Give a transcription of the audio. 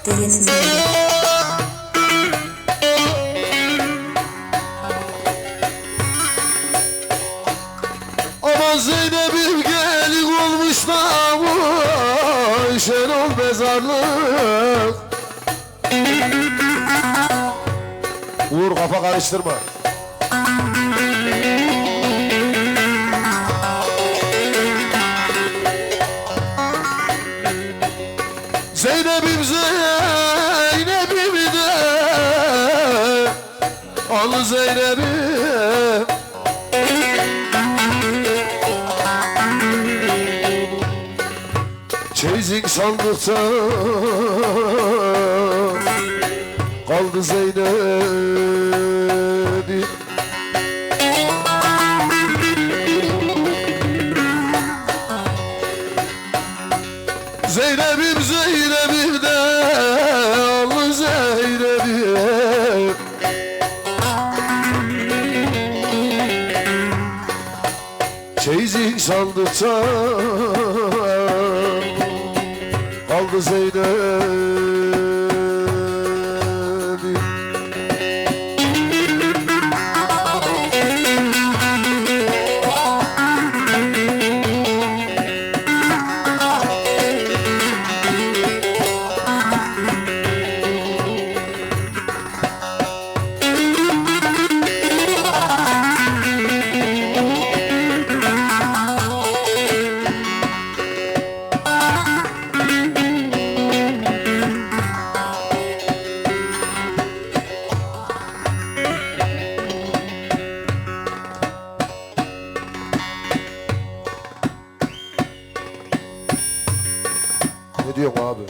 Deryasız Gölge. Aman Zeynep'im gelin olmuş da Şenol mezarlık. Uğur kafa karıştırma. Zeynep'im Zeynep'im de al Zeynep'im. Çeyizin sandıkta kaldı Zeynep'im. Zeynep'im Zeynep'im de al Zeynep'im. Çeyizin sandıkta kaldı Zeynep'im. Ne diyorsun abi?